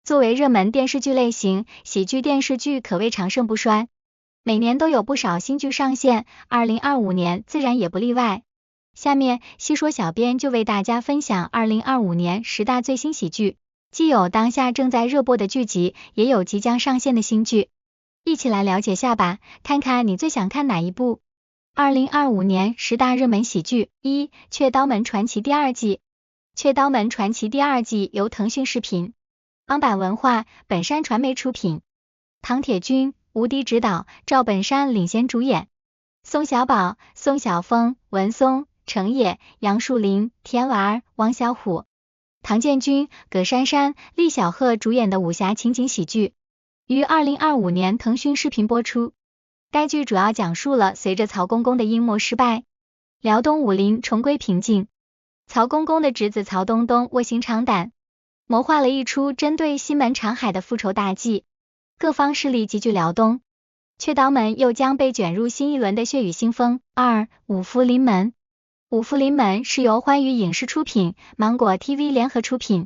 作为热门电视剧类型，喜剧电视剧可谓长盛不衰，每年都有不少新剧上线，2025年自然也不例外。下面细说小编就为大家分享2025年10大最新喜剧，既有当下正在热播的剧集，也有即将上线的新剧，一起来了解下吧，看看你最想看哪一部。2025年10大热门喜剧，1. 雀刀门传奇第二季。雀刀门传奇第二季由腾讯视频、邦版文化、本山传媒出品，唐铁军、吴迪执导，赵本山领衔主演，宋小宝、宋晓峰、文松、程野、杨树林、田娃、王小虎、唐建军、葛珊珊、厉小鹤主演的武侠情景喜剧，于2025年腾讯视频播出。该剧主要讲述了随着曹公公的阴谋失败，辽东武林重归平静，曹公公的侄子曹东东卧薪尝胆，谋划了一出针对西门长海的复仇大计，各方势力集聚辽东，雀刀门又将被卷入新一轮的血雨腥风。2. 五福临门。五福临门是由欢娱影视出品，芒果 TV 联合出品，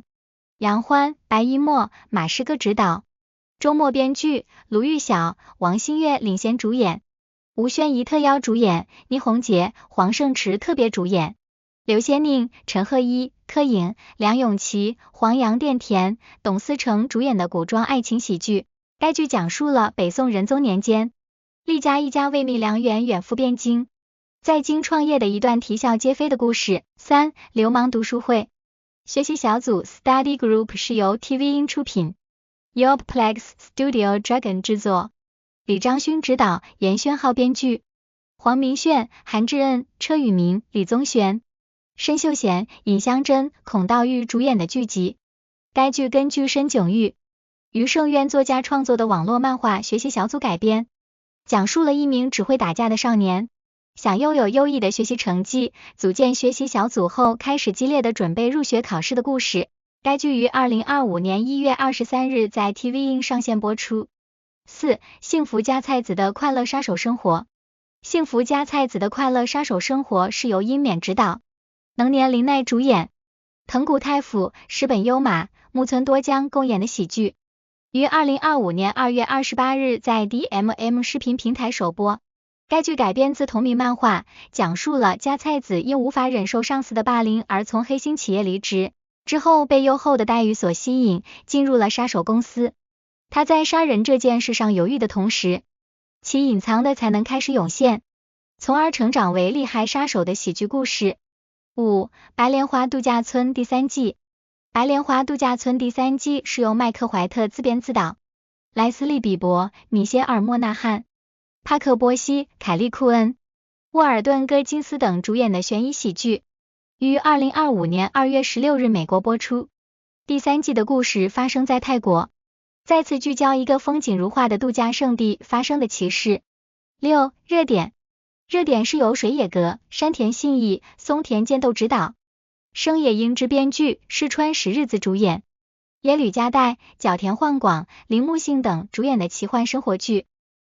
杨欢、白一墨、马师哥执导，周末编剧，卢玉晓、王新月领衔主演，吴宣仪特邀主演，倪虹洁、黄圣池特别主演，刘先宁、陈赫一、柯颖、梁咏琪、黄杨钿甜、董思成主演的古装爱情喜剧。该剧讲述了北宋仁宗年间，厉家一家为觅良缘远赴汴京，在京创业的一段啼笑皆非的故事。3. 流氓读书会。学习小组 Study Group 是由 TV 音出品，Europlex Studio Dragon 制作，李章勋执导，严轩浩编剧，黄明炫、韩智恩、车宇明、李宗玄、申秀贤、尹香珍、孔道玉主演的剧集。该剧根据申景玉、余胜渊作家创作的网络漫画学习小组改编，讲述了一名只会打架的少年，想拥有优异的学习成绩，组建学习小组后开始激烈的准备入学考试的故事。该剧于2025年1月23日在 TV 音上线播出。4. 幸福家菜子的快乐杀手生活。幸福家菜子的快乐杀手生活是由殷勉执导，能年林奈主演，藤谷太辅、石本优马、木村多江共演的喜剧，于2025年2月28日在 DMM 视频平台首播。该剧改编自同名漫画，讲述了家菜子因无法忍受上司的霸凌而从黑心企业离职，之后被优厚的待遇所吸引，进入了杀手公司。他在杀人这件事上犹豫的同时，其隐藏的才能开始涌现，从而成长为厉害杀手的喜剧故事。5. 白莲花度假村第三季。白莲花度假村第三季是由麦克怀特自编自导，莱斯利比伯、米歇尔莫纳汉、帕克波西、凯利库恩、沃尔顿戈金斯等主演的悬疑喜剧，于2025年2月16日美国播出。第三季的故事发生在泰国，再次聚焦一个风景如画的度假胜地发生的奇事。6. 热点。热点是由水野格、山田信义、松田健斗执导，生野英之编剧，石川实日子主演，野吕佳代、角田晃广、铃木杏等主演的奇幻生活剧，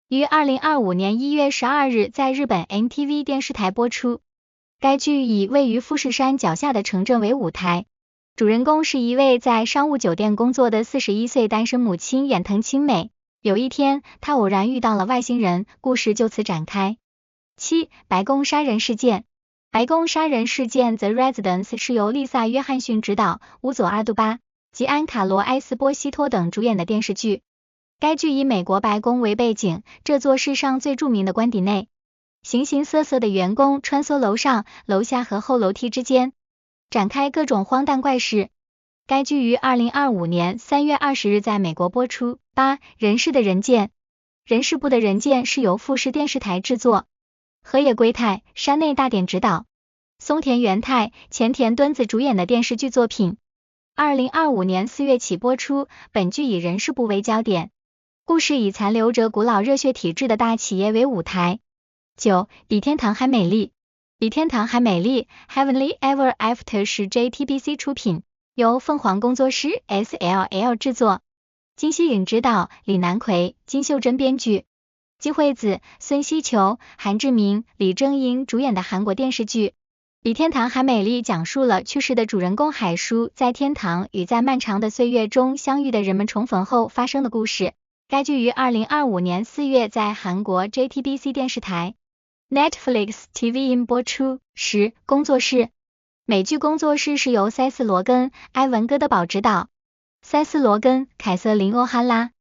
于2025年1月12日在日本 NTV 电视台播出。该剧以位于富士山脚下的城镇为舞台，主人公是一位在商务酒店工作的41岁单身母亲远藤清美。有一天，她偶然遇到了外星人，故事就此展开。7. 白宫杀人事件。白宫杀人事件 The Residence 是由丽萨约翰逊执导，乌佐阿杜巴、吉安卡罗埃斯波西托等主演的电视剧。该剧以美国白宫为背景，这座世上最著名的官邸内，形形色色的员工穿梭楼上、楼下和后楼梯之间，展开各种荒诞怪事。该剧于2025年3月20日在美国播出。8. 人事的人见。人事部的人见是由富士电视台制作，河野圭太、山内大典执导，松田元太、前田敦子主演的电视剧作品。2025年4月起播出，本剧以人事部为焦点，故事以残留着古老热血体制的大企业为舞台。9. 比天堂还美丽。比天堂还美丽 Heavenly Ever After 是 JTBC 出品，由凤凰工作室 SLL 制作，金希颖执导，李南奎、金秀珍编剧，金惠子、孙希球、韩志明、李正英主演的韩国电视剧。比天堂还美丽讲述了去世的主人公海叔在天堂与在漫长的岁月中相遇的人们重逢后发生的故事。该剧于2025年4月在韩国 JTBC 电视台、Netflix TVN 播出。工作室。美剧工作室是由塞斯·罗根、埃文·戈德堡执导，塞斯·罗根、凯瑟琳·欧哈拉、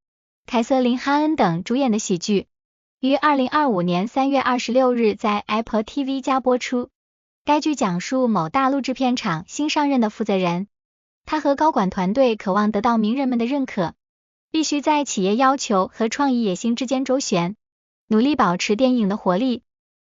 凯瑟琳·哈恩等主演的喜剧，于2025年3月26日在 Apple TV 加播出。该剧讲述某大陆制片厂新上任的负责人，他和高管团队渴望得到名人们的认可，必须在企业要求和创意野心之间周旋，努力保持电影的活力，